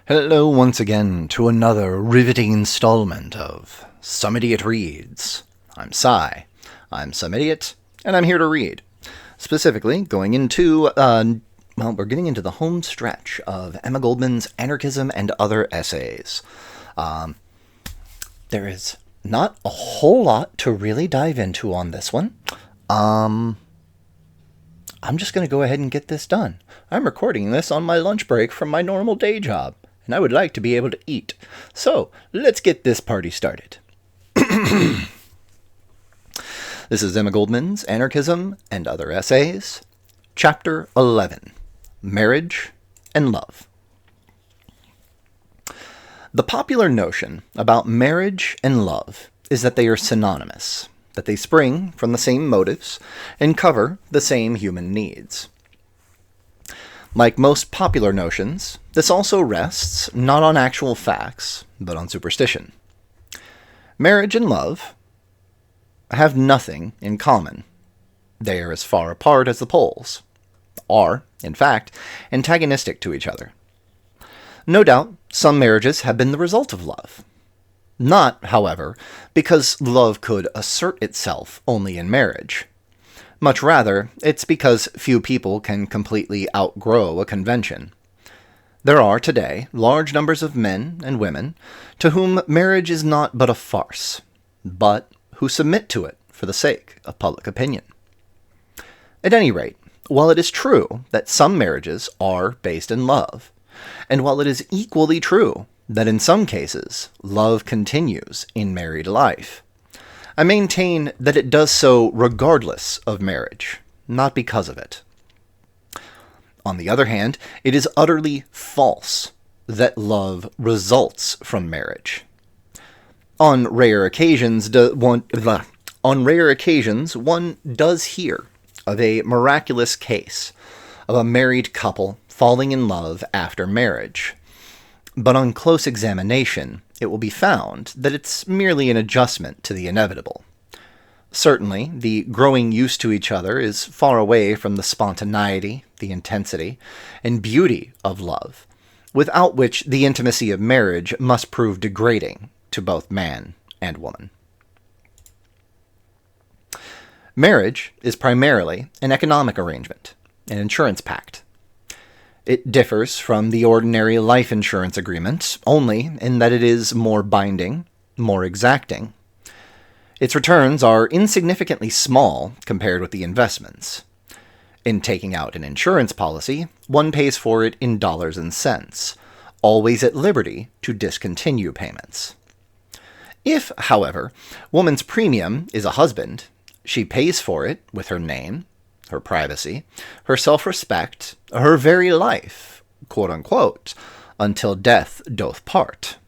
Hello once again to another riveting installment of Some Idiot Reads. I'm I'm some idiot, and I'm here to read. Specifically, going into, we're getting into the home stretch of Emma Goldman's Anarchism and Other Essays. There is not a whole lot to really dive into on this one. I'm just going to go ahead and get this done. I'm recording this on my lunch break from my normal day job, and I would like to be able to eat. So, let's get this party started. This is Emma Goldman's Anarchism and Other Essays, Chapter 11, Marriage and Love. The popular notion about marriage and love is that they are synonymous, that they spring from the same motives and cover the same human needs. Like most popular notions, this also rests not on actual facts, but on superstition. Marriage and love have nothing in common. They are as far apart as the poles, are, in fact, antagonistic to each other. No doubt, some marriages have been the result of love. Not, however, because love could assert itself only in marriage. Much rather, it's because few people can completely outgrow a convention. There are today large numbers of men and women to whom marriage is not but a farce, but who submit to it for the sake of public opinion. At any rate, while it is true that some marriages are based in love, and while it is equally true that in some cases love continues in married life, I maintain that it does so regardless of marriage, not because of it. On the other hand, it is utterly false that love results from marriage. On rare occasions, one does hear of a miraculous case of a married couple falling in love after marriage. But on close examination, it will be found that it's merely an adjustment to the inevitable. Certainly, the growing used to each other is far away from the spontaneity, the intensity, and beauty of love, without which the intimacy of marriage must prove degrading to both man and woman. Marriage is primarily an economic arrangement, an insurance pact. It differs from the ordinary life insurance agreement only in that it is more binding, more exacting. Its returns are insignificantly small compared with the investments. In taking out an insurance policy, one pays for it in dollars and cents, always at liberty to discontinue payments. If, however, woman's premium is a husband, she pays for it with her name, her privacy, her self-respect, her very life, quote-unquote, until death doth part.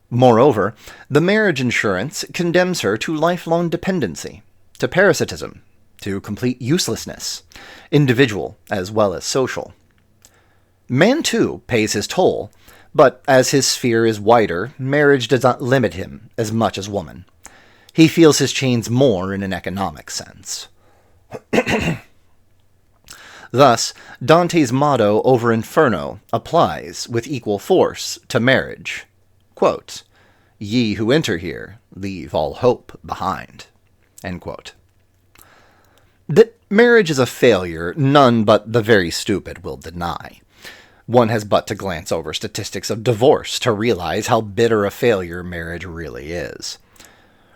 Moreover, the marriage insurance condemns her to lifelong dependency, to parasitism, to complete uselessness, individual as well as social. Man, too, pays his toll, but as his sphere is wider, marriage does not limit him as much as woman. He feels his chains more in an economic sense. Thus, Dante's motto over Inferno applies with equal force to marriage. Quote, "Ye who enter here, leave all hope behind." End quote. That marriage is a failure, none but the very stupid will deny. One has but to glance over statistics of divorce to realize how bitter a failure marriage really is.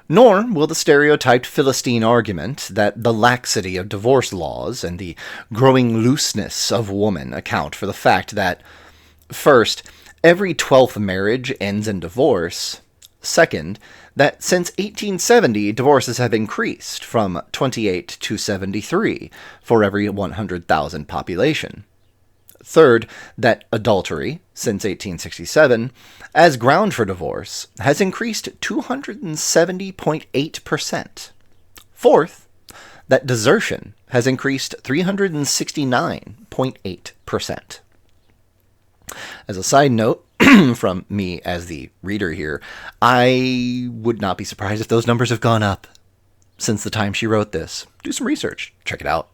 Nor will the stereotyped Philistine argument that the laxity of divorce laws and the growing looseness of woman account for the fact that, first, every 12th marriage ends in divorce, second, that since 1870 divorces have increased from 28 to 73 for every 100,000 population. Third, that adultery, since 1867, as ground for divorce, has increased 270.8%. Fourth, that desertion has increased 369.8%. As a side note, from me as the reader here, I would not be surprised if those numbers have gone up since the time she wrote this. Do some research. Check it out.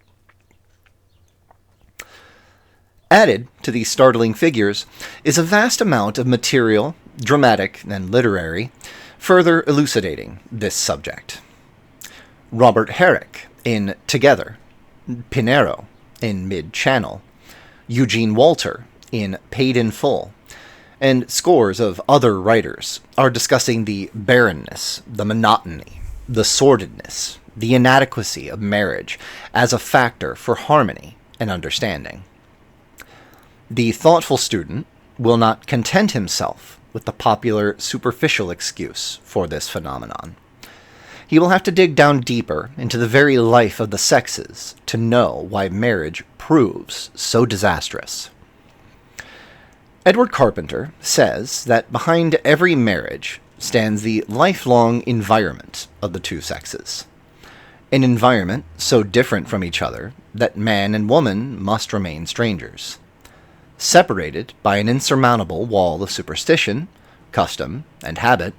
Added to these startling figures is a vast amount of material, dramatic and literary, further elucidating this subject. Robert Herrick in Together, Pinero in Mid-Channel, Eugene Walter in Paid in Full, and scores of other writers are discussing the barrenness, the monotony, the sordidness, the inadequacy of marriage as a factor for harmony and understanding. The thoughtful student will not content himself with the popular superficial excuse for this phenomenon. He will have to dig down deeper into the very life of the sexes to know why marriage proves so disastrous. Edward Carpenter says that behind every marriage stands the lifelong environment of the two sexes. An environment so different from each other that man and woman must remain strangers. Separated by an insurmountable wall of superstition, custom, and habit,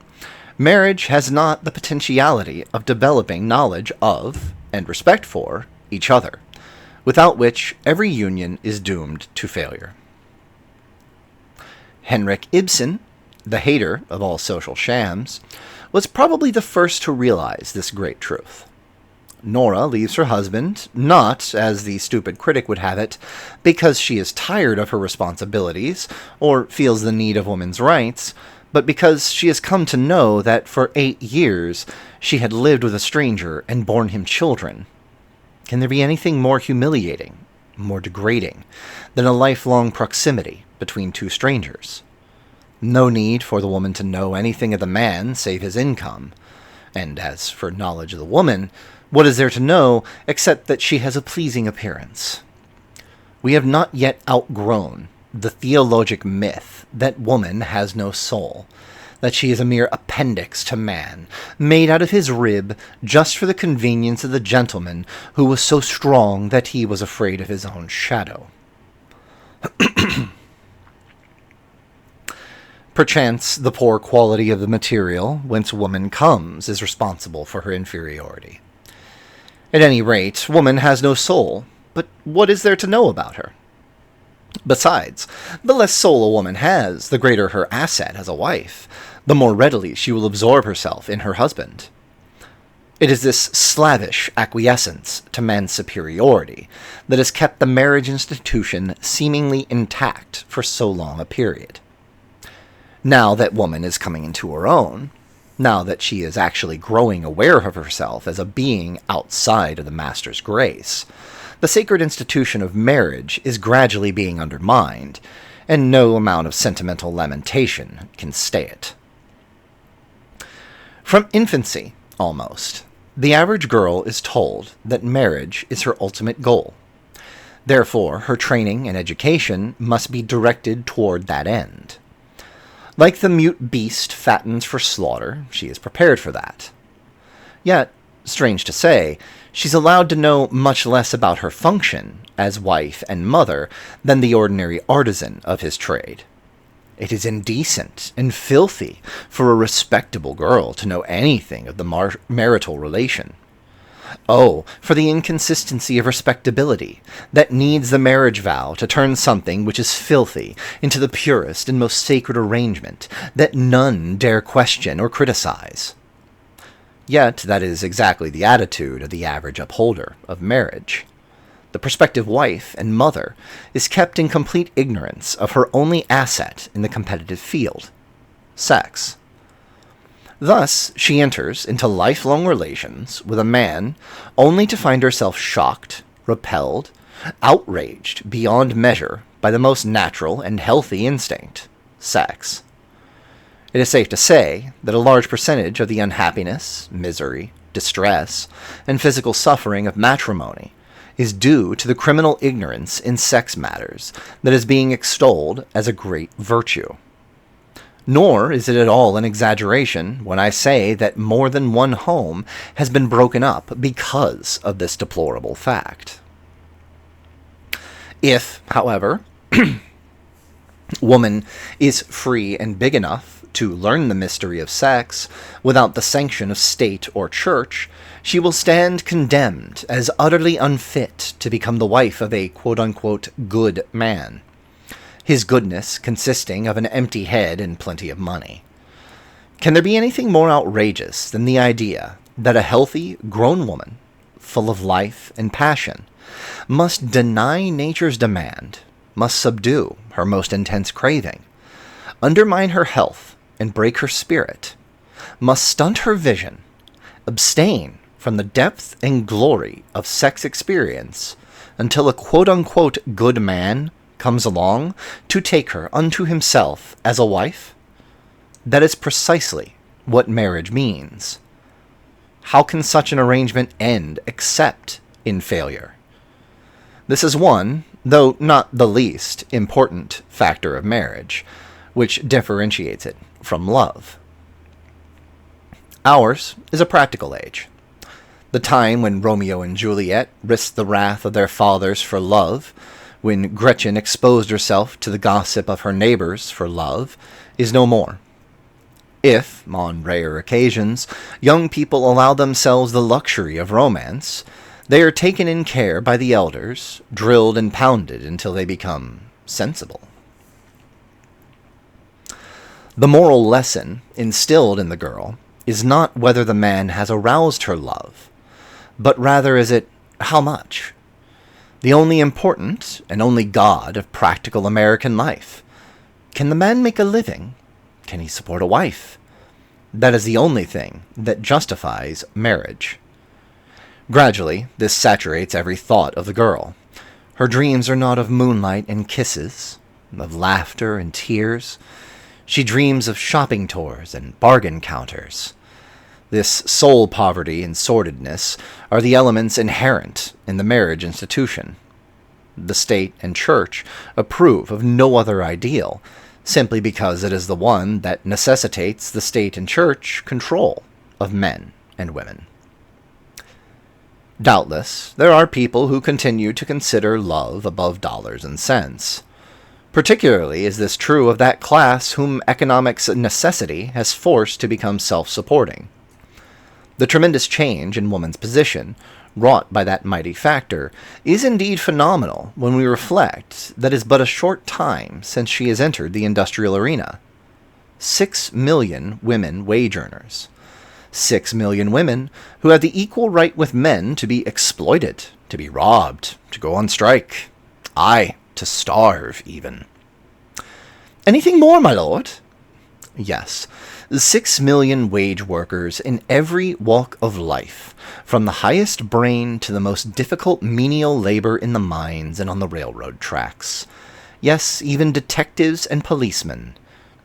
marriage has not the potentiality of developing knowledge of, and respect for, each other, without which every union is doomed to failure. Henrik Ibsen, the hater of all social shams, was probably the first to realize this great truth. Nora leaves her husband, not, as the stupid critic would have it, because she is tired of her responsibilities or feels the need of women's rights, but because she has come to know that for 8 years she had lived with a stranger and borne him children. Can there be anything more humiliating, more degrading, than a lifelong proximity between two strangers? No need for the woman to know anything of the man save his income, and as for knowledge of the woman, what is there to know except that she has a pleasing appearance? We have not yet outgrown the theologic myth that woman has no soul, that she is a mere appendix to man, made out of his rib just for the convenience of the gentleman who was so strong that he was afraid of his own shadow. Perchance the poor quality of the material whence woman comes is responsible for her inferiority. At any rate, woman has no soul, but what is there to know about her? Besides, the less soul a woman has, the greater her asset as a wife, the more readily she will absorb herself in her husband. It is this slavish acquiescence to man's superiority that has kept the marriage institution seemingly intact for so long a period. Now that woman is coming into her own, now that she is actually growing aware of herself as a being outside of the Master's grace, the sacred institution of marriage is gradually being undermined, and no amount of sentimental lamentation can stay it. From infancy, almost, the average girl is told that marriage is her ultimate goal. Therefore, her training and education must be directed toward that end. Like the mute beast fattens for slaughter, she is prepared for that. Yet, strange to say, she's allowed to know much less about her function as wife and mother than the ordinary artisan of his trade. It is indecent and filthy for a respectable girl to know anything of the marital relation. Oh, for the inconsistency of respectability that needs the marriage vow to turn something which is filthy into the purest and most sacred arrangement that none dare question or criticize. Yet that is exactly the attitude of the average upholder of marriage. The prospective wife and mother is kept in complete ignorance of her only asset in the competitive field, sex. Thus, she enters into lifelong relations with a man only to find herself shocked, repelled, outraged beyond measure by the most natural and healthy instinct, sex. It is safe to say that a large percentage of the unhappiness, misery, distress, and physical suffering of matrimony is due to the criminal ignorance in sex matters that is being extolled as a great virtue. Nor is it at all an exaggeration when I say that more than one home has been broken up because of this deplorable fact. If, however, woman is free and big enough to learn the mystery of sex without the sanction of state or church, she will stand condemned as utterly unfit to become the wife of a quote-unquote good man, his goodness consisting of an empty head and plenty of money. Can there be anything more outrageous than the idea that a healthy, grown woman, full of life and passion, must deny nature's demand, must subdue her most intense craving, undermine her health and break her spirit, must stunt her vision, abstain from the depth and glory of sex experience until a quote-unquote good man comes along to take her unto himself as a wife? That is precisely what marriage means. How can such an arrangement end except in failure? This is one, though not the least, important factor of marriage, which differentiates it from love. Ours is a practical age. The time when Romeo and Juliet risked the wrath of their fathers for love, when Gretchen exposed herself to the gossip of her neighbors for love, is no more. If, on rare occasions, young people allow themselves the luxury of romance, they are taken in care by the elders, drilled and pounded until they become sensible. The moral lesson instilled in the girl is not whether the man has aroused her love, but rather is it how much? The only important and only god of practical American life. Can the man make a living? Can he support a wife? That is the only thing that justifies marriage. Gradually, this saturates every thought of the girl. Her dreams are not of moonlight and kisses, of laughter and tears. She dreams of shopping tours and bargain counters. This soul poverty and sordidness are the elements inherent in the marriage institution. The state and church approve of no other ideal, simply because it is the one that necessitates the state and church control of men and women. Doubtless, there are people who continue to consider love above dollars and cents. Particularly is this true of that class whom economic necessity has forced to become self-supporting. The tremendous change in woman's position, wrought by that mighty factor, is indeed phenomenal when we reflect that it is but a short time since she has entered the industrial arena. 6 million women wage earners. 6 million women who have the equal right with men to be exploited, to be robbed, to go on strike. Aye, to starve, even. Anything more, my lord? Yes, 6 million wage workers in every walk of life, from the highest brain to the most difficult menial labor in the mines and on the railroad tracks. Yes, even detectives and policemen.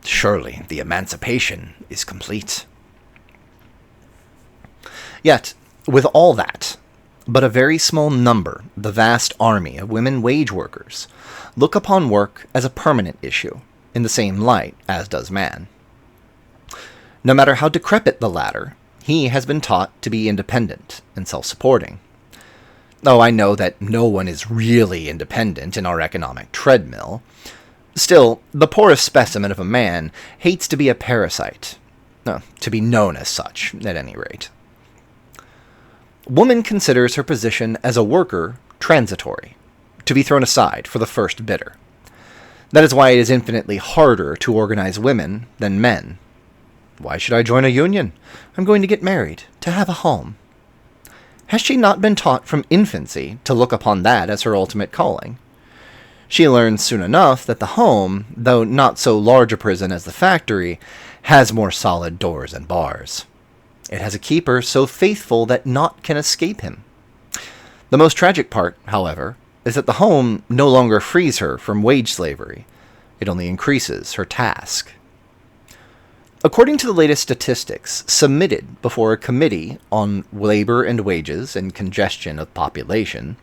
Surely the emancipation is complete. Yet, with all that, but a very small number, the vast army of women wage workers, look upon work as a permanent issue, in the same light as does man. No matter how decrepit the latter, he has been taught to be independent and self-supporting. Though I know that no one is really independent in our economic treadmill, still, the poorest specimen of a man hates to be a parasite. To be known as such, at any rate. Woman considers her position as a worker transitory, to be thrown aside for the first bidder. That is why it is infinitely harder to organize women than men. Why should I join a union? I'm going to get married, to have a home. Has she not been taught from infancy to look upon that as her ultimate calling? She learns soon enough that the home, though not so large a prison as the factory, has more solid doors and bars. It has a keeper so faithful that naught can escape him. The most tragic part, however, is that the home no longer frees her from wage slavery. It only increases her task. According to the latest statistics submitted before a committee on labor and wages and congestion of population,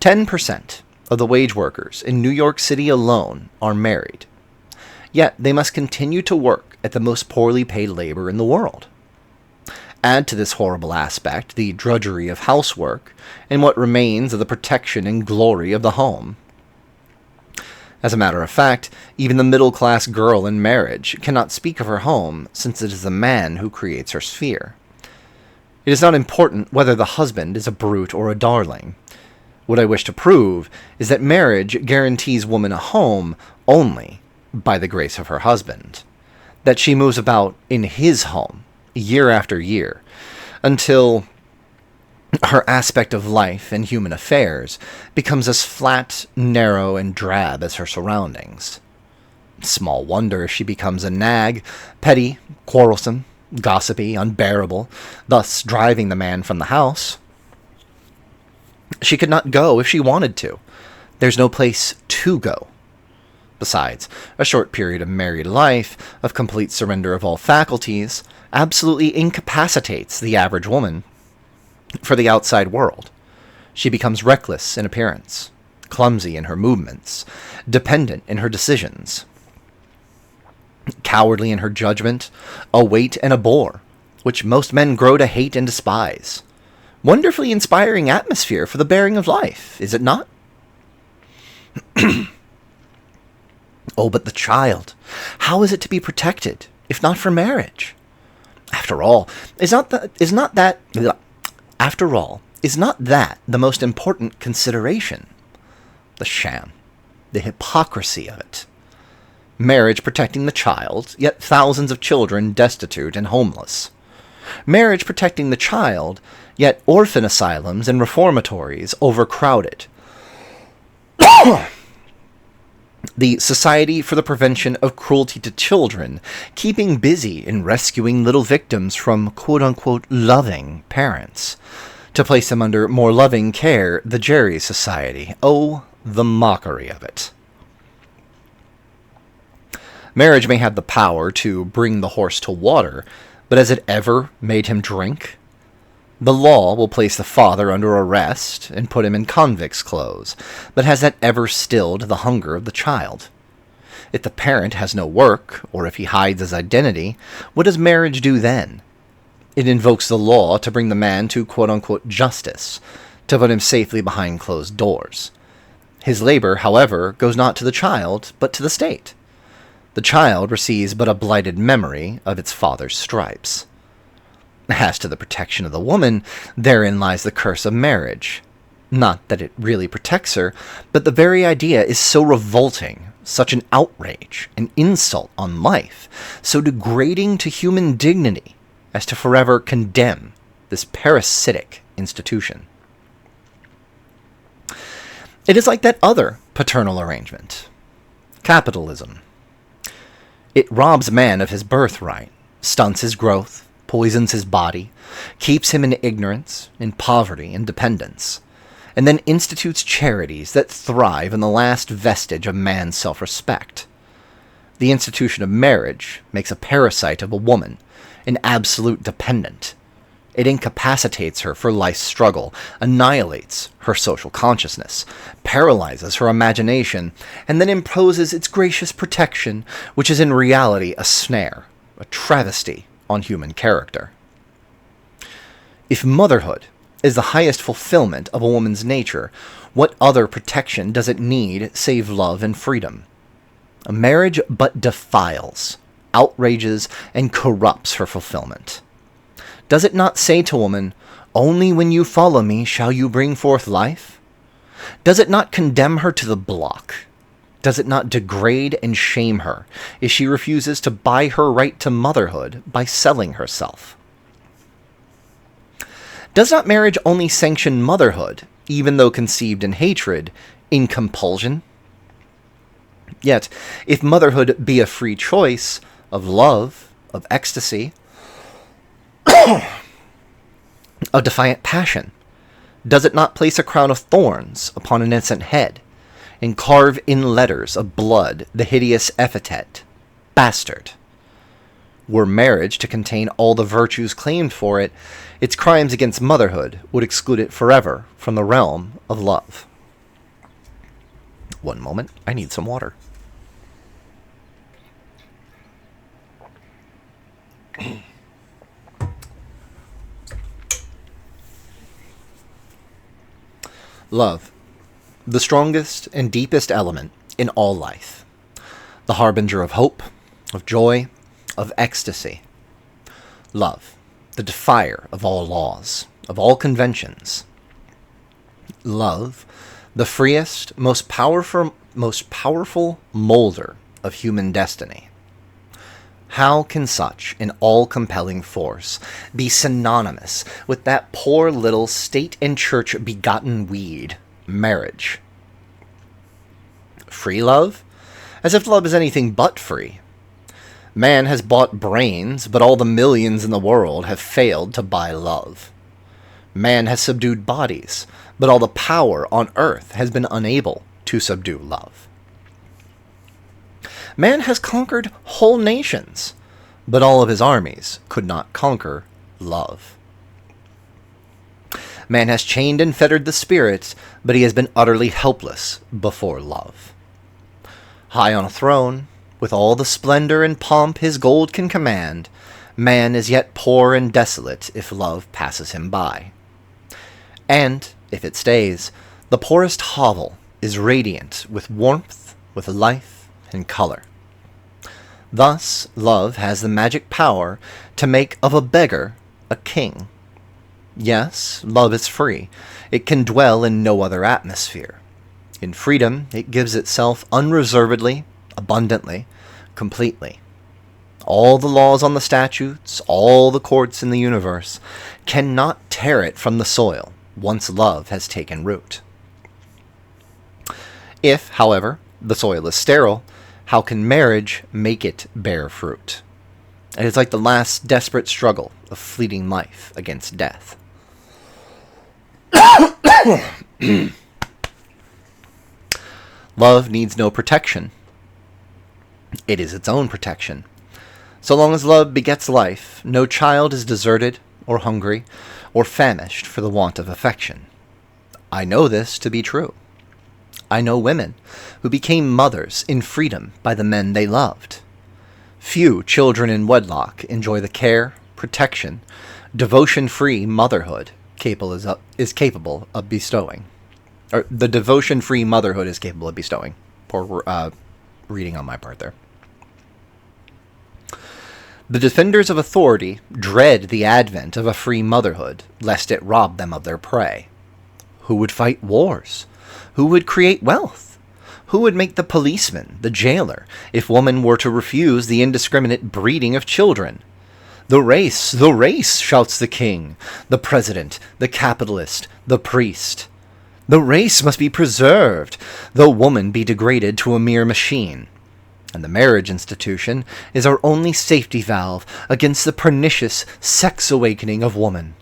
10% of the wage workers in New York City alone are married. Yet they must continue to work at the most poorly paid labor in the world. Add to this horrible aspect the drudgery of housework and what remains of the protection and glory of the home. As a matter of fact, even the middle-class girl in marriage cannot speak of her home, since it is the man who creates her sphere. It is not important whether the husband is a brute or a darling. What I wish to prove is that marriage guarantees woman a home only by the grace of her husband, that she moves about in his home year after year, until her aspect of life and human affairs becomes as flat, narrow, and drab as her surroundings. Small wonder if she becomes a nag, petty, quarrelsome, gossipy, unbearable, thus driving the man from the house. She could not go if she wanted to. There's no place to go. Besides, a short period of married life, of complete surrender of all faculties, absolutely incapacitates the average woman for the outside world. She becomes reckless in appearance, clumsy in her movements, dependent in her decisions, cowardly in her judgment, a weight and a bore, which most men grow to hate and despise. Wonderfully inspiring atmosphere for the bearing of life, is it not? Oh, but the child, how is it to be protected, if not for marriage? After all, is not that the most important consideration? The sham, the hypocrisy of it. Marriage protecting the child, yet thousands of children destitute and homeless. Marriage protecting the child, yet orphan asylums and reformatories overcrowded. The Society for the Prevention of Cruelty to Children, keeping busy in rescuing little victims from quote-unquote loving parents, to place them under more loving care, the Jerry Society. Oh, the mockery of it. Marriage may have the power to bring the horse to water, but has it ever made him drink? The law will place the father under arrest and put him in convict's clothes, but has that ever stilled the hunger of the child? If the parent has no work, or if he hides his identity, what does marriage do then? It invokes the law to bring the man to quote-unquote justice, to put him safely behind closed doors. His labor, however, goes not to the child, but to the state. The child receives but a blighted memory of its father's stripes. As to the protection of the woman, therein lies the curse of marriage. Not that it really protects her, but the very idea is so revolting, such an outrage, an insult on life, so degrading to human dignity, as to forever condemn this parasitic institution. It is like that other paternal arrangement, capitalism. It robs man of his birthright, stunts his growth, poisons his body, keeps him in ignorance, in poverty, and dependence, and then institutes charities that thrive in the last vestige of man's self-respect. The institution of marriage makes a parasite of a woman, an absolute dependent. It incapacitates her for life's struggle, annihilates her social consciousness, paralyzes her imagination, and then imposes its gracious protection, which is in reality a snare, a travesty on human character. If motherhood is the highest fulfillment of a woman's nature, what other protection does it need save love and freedom? A marriage but defiles, outrages, and corrupts her fulfillment. Does it not say to woman, "Only when you follow me shall you bring forth life"? Does it not condemn her to the block? Does it not degrade and shame her if she refuses to buy her right to motherhood by selling herself? Does not marriage only sanction motherhood, even though conceived in hatred, in compulsion? Yet, if motherhood be a free choice of love, of ecstasy, of defiant passion, does it not place a crown of thorns upon an innocent head, and carve in letters of blood the hideous epithet, bastard? Were marriage to contain all the virtues claimed for it, its crimes against motherhood would exclude it forever from the realm of love. One moment, I need some water. Love, the strongest and deepest element in all life, the harbinger of hope, of joy, of ecstasy. Love, the defier of all laws, of all conventions. Love, the freest, most powerful molder of human destiny. How can such an all-compelling force be synonymous with that poor little state and church begotten weed, marriage? Free love? As if love is anything but free. Man has bought brains, but all the millions in the world have failed to buy love. Man has subdued bodies, but all the power on earth has been unable to subdue love. Man has conquered whole nations, but all of his armies could not conquer love. Man has chained and fettered the spirits, but he has been utterly helpless before love. High on a throne, with all the splendor and pomp his gold can command, man is yet poor and desolate if love passes him by. And, if it stays, the poorest hovel is radiant with warmth, with life, and color. Thus, love has the magic power to make of a beggar a king. Yes, love is free. It can dwell in no other atmosphere. In freedom, it gives itself unreservedly, abundantly, completely. All the laws on the statutes, all the courts in the universe, cannot tear it from the soil once love has taken root. If, however, the soil is sterile, how can marriage make it bear fruit? It is like the last desperate struggle of fleeting life against death. Love needs no protection. It is its own protection. So long as love begets life, no child is deserted or hungry or famished for the want of affection. I know this to be true. I know women who became mothers in freedom by the men they loved. Few children in wedlock enjoy the care, protection, devotion-free motherhood is capable of bestowing. Or the devotion-free motherhood is capable of bestowing. Poor reading on my part there. The defenders of authority dread the advent of a free motherhood, lest it rob them of their prey. Who would fight wars? Who would create wealth? Who would make the policeman, the jailer, if woman were to refuse the indiscriminate breeding of children? The race, shouts the king, the president, the capitalist, the priest. The race must be preserved, though woman be degraded to a mere machine. And the marriage institution is our only safety valve against the pernicious sex awakening of woman.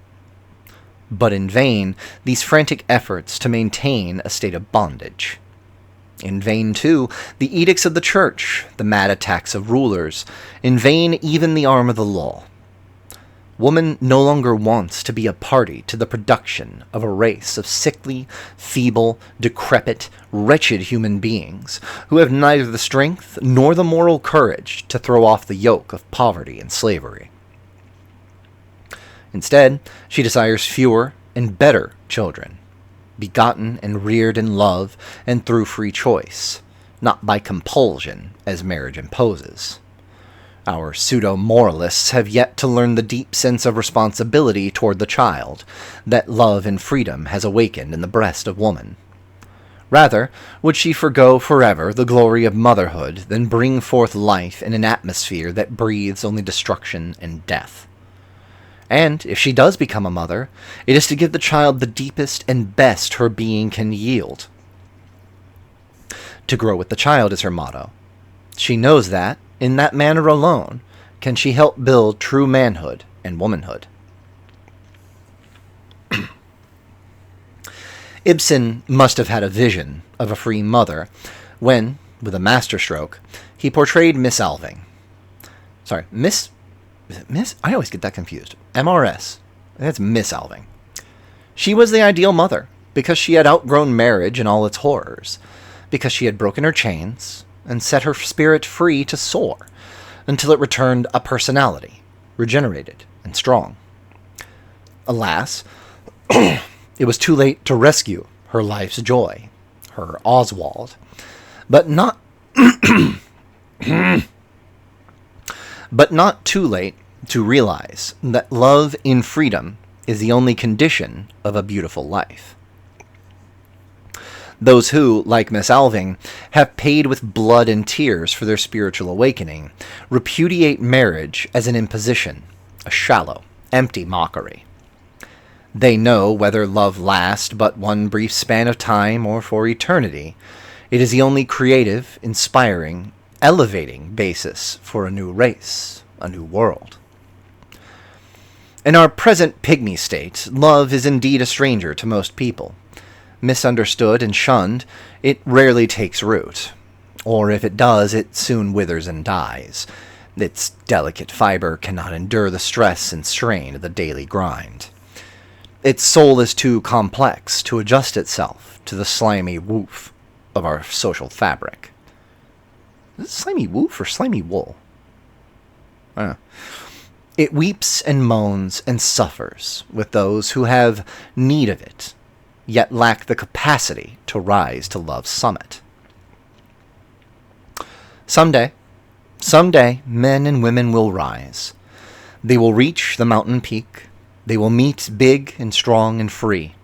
But in vain these frantic efforts to maintain a state of bondage. In vain, too, the edicts of the church, the mad attacks of rulers, in vain even the arm of the law. Woman no longer wants to be a party to the production of a race of sickly, feeble, decrepit, wretched human beings who have neither the strength nor the moral courage to throw off the yoke of poverty and slavery. Instead, she desires fewer and better children, begotten and reared in love and through free choice, not by compulsion as marriage imposes. Our pseudo-moralists have yet to learn the deep sense of responsibility toward the child that love and freedom has awakened in the breast of woman. Rather, would she forgo forever the glory of motherhood than bring forth life in an atmosphere that breathes only destruction and death. And, if she does become a mother, it is to give the child the deepest and best her being can yield. To grow with the child is her motto. She knows that, in that manner alone, can she help build true manhood and womanhood. Ibsen must have had a vision of a free mother when, with a masterstroke, he portrayed Miss Alving. Sorry, Miss? I always get that confused. MRS. That's Miss Alving. She was the ideal mother, because she had outgrown marriage and all its horrors, because she had broken her chains and set her spirit free to soar, until it returned a personality, regenerated and strong. Alas, it was too late to rescue her life's joy, her Oswald. But not but not too late to realize that love in freedom is the only condition of a beautiful life. Those who, like Miss Alving, have paid with blood and tears for their spiritual awakening, repudiate marriage as an imposition, a shallow, empty mockery. They know whether love lasts but one brief span of time or for eternity, it is the only creative, inspiring, elevating basis for a new race, a new world. In our present pygmy state, love is indeed a stranger to most people. Misunderstood and shunned, it rarely takes root. Or if it does, it soon withers and dies. Its delicate fiber cannot endure the stress and strain of the daily grind. Its soul is too complex to adjust itself to the slimy woof of our social fabric. Is it slimy woof or slimy wool? I don't know. It weeps and moans and suffers with those who have need of it, yet lack the capacity to rise to love's summit. Someday, men and women will rise. They will reach the mountain peak. They will meet big and strong and free,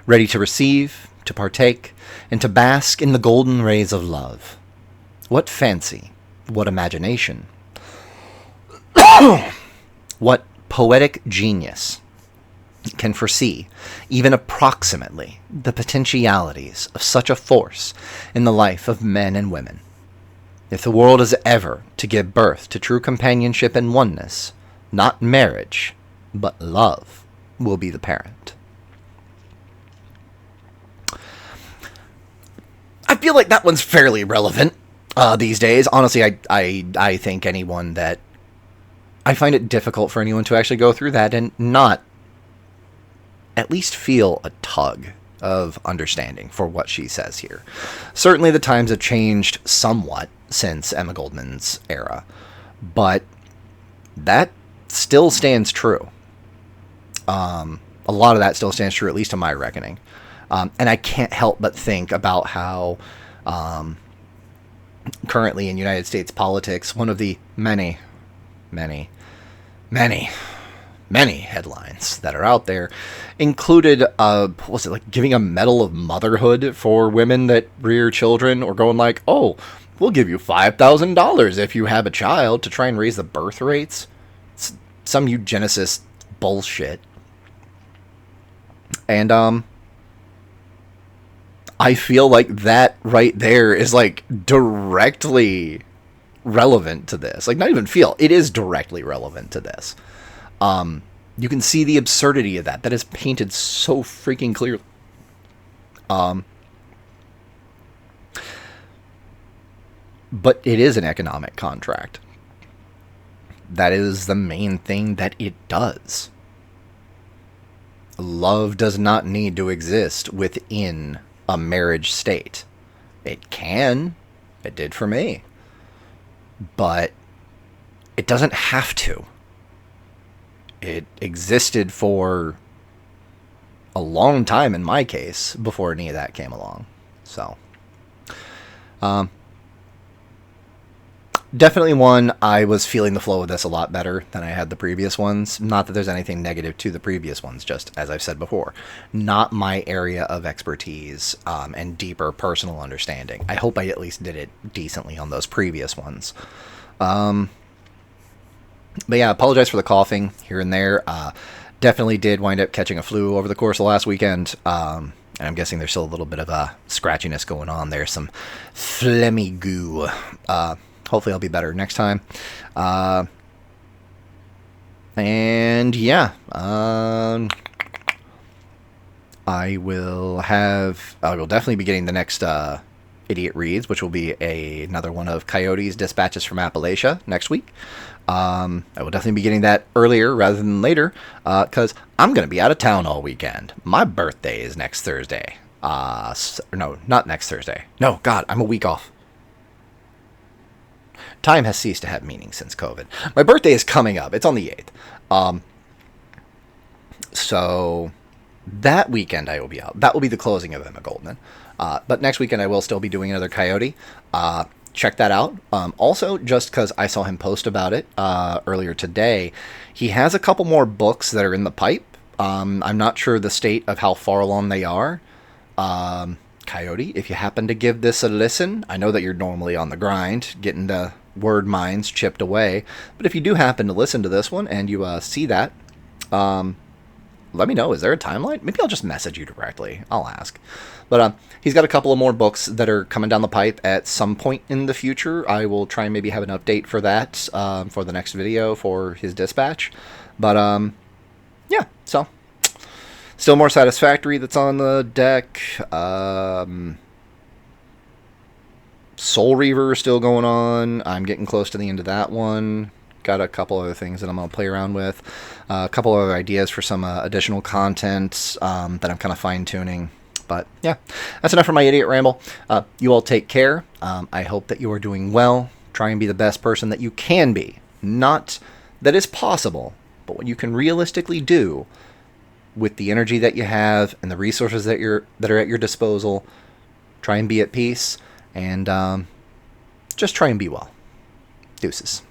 ready to receive, to partake, and to bask in the golden rays of love. What fancy, what imagination, what poetic genius can foresee, even approximately, the potentialities of such a force in the life of men and women. If the world is ever to give birth to true companionship and oneness, not marriage, but love will be the parent. I feel like that one's fairly relevant these days. Honestly, I think anyone that... I find it difficult for anyone to actually go through that and not at least feel a tug of understanding for what she says here. Certainly the times have changed somewhat since Emma Goldman's era, but that still stands true. A lot of that still stands true, at least in my reckoning. And I can't help but think about how currently in United States politics, one of the many headlines that are out there included, was it like giving a medal of motherhood for women that rear children, or going like, oh, we'll give you $5,000 if you have a child to try and raise the birth rates. It's some eugenicist bullshit. And, I feel like that right there is like directly relevant to this. Like, not even feel, it is directly relevant to this. You can see the absurdity of that. That is painted so freaking clearly. But it is an economic contract. That is the main thing that it does. Love does not need to exist within a marriage state. It can. It did for me. But it doesn't have to. It existed for a long time in my case before any of that came along. So, definitely one, I was feeling the flow of this a lot better than I had the previous ones. Not that there's anything negative to the previous ones, just as I've said before, not my area of expertise and deeper personal understanding. I hope I at least did it decently on those previous ones. But yeah, I apologize for the coughing here and there. Definitely did wind up catching a flu over the course of last weekend. And I'm guessing there's still a little bit of scratchiness going on there. Some phlegmy goo. Hopefully I'll be better next time. And yeah, I will definitely be getting the next Idiot Reads, which will be another one of Coyote's Dispatches from Appalachia next week. I will definitely be getting that earlier rather than later, because I'm going to be out of town all weekend. My birthday is next Thursday. No, not next Thursday. No, God, I'm a week off. Time has ceased to have meaning since COVID. My birthday is coming up. It's on the 8th. So, That weekend I will be out. That will be the closing of Emma Goldman. But next weekend I will still be doing another COYOTE. Check that out. Also, just because I saw him post about it earlier today, he has a couple more books that are in the pipe. I'm not sure the state of how far along they are. COYOTE, if you happen to give this a listen, I know that you're normally on the grind, getting the word mines chipped away, but if you do happen to listen to this one and you see that, let me know. Is there a timeline? Maybe I'll just message you directly. I'll ask. But he's got a couple of more books that are coming down the pipe at some point in the future. I will try and maybe have an update for that for the next video for his dispatch. But yeah, so still more Satisfactory that's on the deck. Soul Reaver is still going on. I'm getting close to the end of that one. Got a couple other things that I'm going to play around with. A couple other ideas for some additional content that I'm kind of fine-tuning. But yeah, that's enough for my idiot ramble. You all take care. I hope that you are doing well. Try and be the best person that you can be. Not that is possible, but what you can realistically do with the energy that you have and the resources that are at your disposal. Try and be at peace, and just try and be well. Deuces.